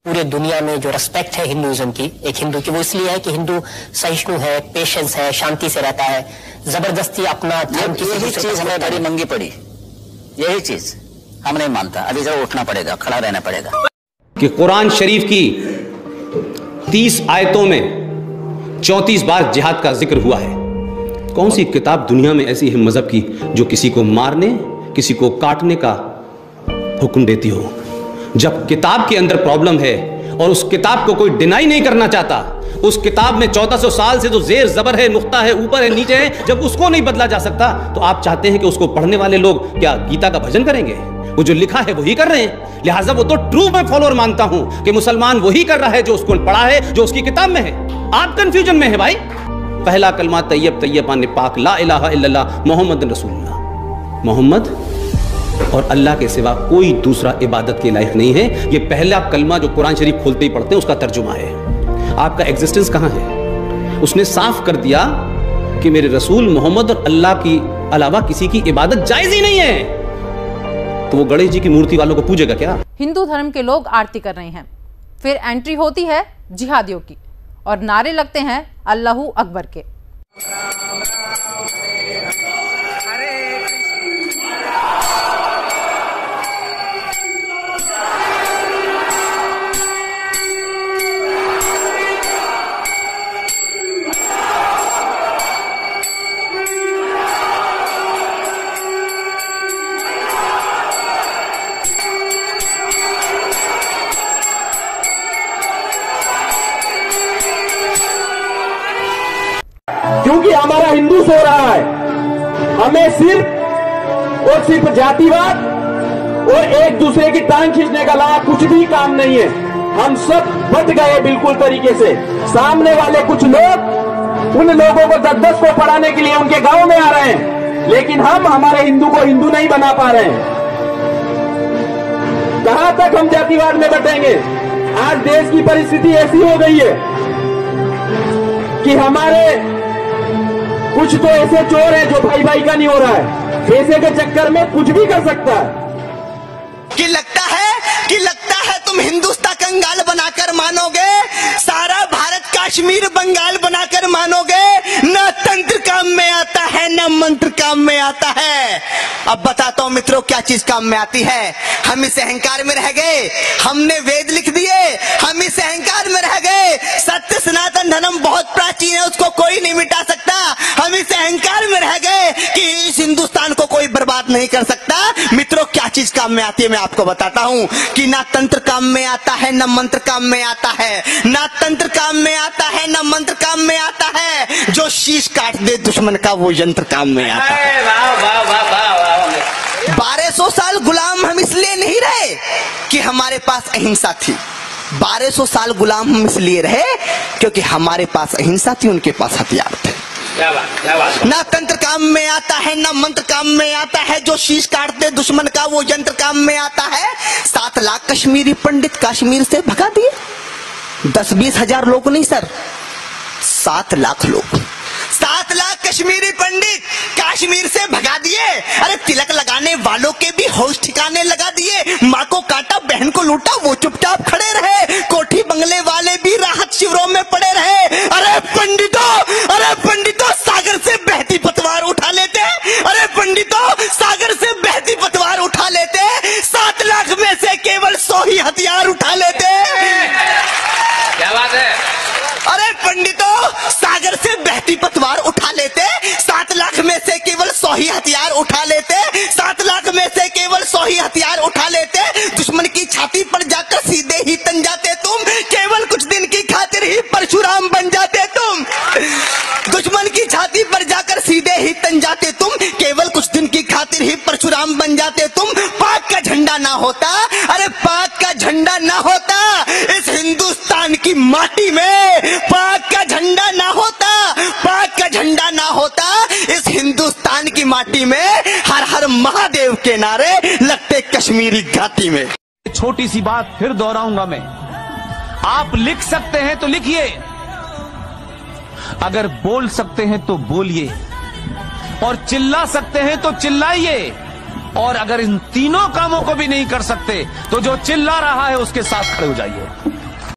पूरे दुनिया में जो रेस्पेक्ट है हिंदुइज्म की, एक हिंदू की, वो इसलिए है कि हिंदू सहिष्णु है, पेशेंस है, शांति से रहता है। जबरदस्ती अपना धर्म की यही चीज हमें बड़ी महंगी पड़ी, यही चीज हम नहीं मानता। अभी जब उठना पड़ेगा, खड़ा रहना पड़ेगा। कि कुरान शरीफ की 30 आयतों में 34 बार जिहाद का जिक्र हुआ है। कौन सी किताब दुनिया में ऐसी है मजहब की जो किसी को मारने, किसी को काटने का हुक्म देती हो? जब किताब के अंदर प्रॉब्लम है और उस किताब को कोई डिनाई नहीं करना चाहता, उस किताब में 1400 साल से जो जेर जबर है, नुक्ता है, ऊपर है, नीचे है, जब उसको नहीं बदला जा सकता, तो आप चाहते हैं कि उसको पढ़ने वाले लोग क्या गीता का भजन करेंगे? वो जो लिखा है वही कर रहे हैं। लिहाजा वो तो ट्रू मैं फॉलोअर मानता हूं कि मुसलमान वही कर रहा है जो उसको पढ़ा है, जो उसकी किताब में है। आप कंफ्यूजन में है भाई। पहला कलमा तैयब तैयबान पाक ला इलाहा इल्लल्लाह मोहम्मद रसूलुल्लाह। मोहम्मद और अल्लाह के सिवा कोई दूसरा इबादत के लायक नहीं है। ये पहला कलमा जो कुरान शरीफ खोलते ही पढ़ते हैं उसका तर्जुमा है। आपका एग्जिस्टेंस कहां है? उसने साफ कर दिया कि मेरे रसूल मोहम्मद और अल्लाह की अलावा किसी की इबादत जायज ही नहीं है। तो वो गणेश जी की मूर्ति वालों को पूजेगा क्या? हिंदू धर्म के लोग आरती कर रहे हैं, फिर एंट्री होती है जिहादियों की और नारे लगते हैं अल्लाहू अकबर के। क्योंकि हमारा हिंदू सो रहा है। हमें सिर्फ और सिर्फ जातिवाद और एक दूसरे की टांग खींचने का अलावा कुछ भी काम नहीं है। हम सब बच गए बिल्कुल तरीके से। सामने वाले कुछ लोग उन लोगों को 10-10 को पढ़ाने के लिए उनके गांव में आ रहे हैं, लेकिन हम हमारे हिंदू को हिंदू नहीं बना पा रहे हैं। कहां तक हम जातिवाद में बटेंगे? आज देश की परिस्थिति ऐसी हो गई है कि हमारे कुछ तो ऐसे चोर हैं जो भाई भाई का नहीं हो रहा है, पैसे के चक्कर में कुछ भी कर सकता है। कि लगता है तुम हिंदुस्तान कंगाल बनाकर मानोगे, सारा भारत कश्मीर बंगाल बनाकर मानोगे। न तंत्र काम में आता है, न मंत्र काम में आता है। अब बताता हूं मित्रों क्या चीज काम में आती है। हम इस अहंकार में रह गए, हमने वेद लिख दिए, हम इस अहंकार में रह गए। सत्य सनातन धर्म बहुत प्राचीन है, उसको कोई नहीं मिटा सकता। हम इस अहंकार में रह गए कि इस हिंदुस्तान को कोई बर्बाद नहीं कर सकता। मित्रों क्या चीज काम में आती है मैं आपको बताता हूं कि ना तंत्र काम में आता है, न मंत्र काम में आता है। ना तंत्र काम में आता है, न मंत्र काम में आता है। जो शीश काट दे दुश्मन का वो यंत्र काम में आता है। 1200 साल गुलाम हम इसलिए नहीं रहे कि हमारे पास अहिंसा थी। 1200 साल गुलाम हम इसलिए रहे क्योंकि हमारे पास अहिंसा थी, उनके पास हथियार थे। क्या बात। ना तंत्र काम में आता है, ना मंत्र काम में आता है। जो शीश काटते दुश्मन का वो यंत्र काम में आता है। 7 लाख कश्मीरी पंडित कश्मीर से भगा दिए। 10-20 हजार लोग नहीं सर, 7 लाख लोग। 7 लाख कश्मीरी पंडित कश्मीर से भगा दिए। अरे तिलक लगाने वालों के भी होश ठिकाने लगा दिए। माँ को काटा, बहन को लूटा, वो चुपचाप खड़े रहे। कोठी बंगले वाले भी राहत शिविरों में पड़े रहे। अरे पंडितों सागर से बहती पतवार उठा लेते। अरे पंडितों सागर से बहती पतवार उठा लेते। 7 लाख में से केवल 100 ही हथियार उठा लेते। क्या बात है? अरे पंडितों सागर से बहती पतवार उठा लेते। 7 लाख में से केवल 100 ही हथियार उठा लेते। 7 लाख में से केवल 100 ही हथियार उठा लेते। दुश्मन की छाती पर जाकर सीधे ही तन जाते तुम। केवल कुछ दिन की खातिर ही परशुराम बन जाते तुम। दुश्मन की छाती पर जाकर सीधे ही तन जाते तुम। केवल कुछ दिन की खातिर ही परशुराम बन जाते तुम। पाक का झंडा ना होता, अरे पाक का झंडा ना होता इस हिंदुस्तान की माटी में। पाक का झंडा ना होता, पाक का झंडा ना होता इस हिंदुस्तान की माटी में। हर हर महादेव के नारे लगते कश्मीरी घाटी में। छोटी सी बात फिर दोहराऊंगा मैं, आप लिख सकते हैं तो लिखिए, अगर बोल सकते हैं तो बोलिए, और चिल्ला सकते हैं तो चिल्लाइए। और अगर इन तीनों कामों को भी नहीं कर सकते तो जो चिल्ला रहा है उसके साथ खड़े हो जाइए।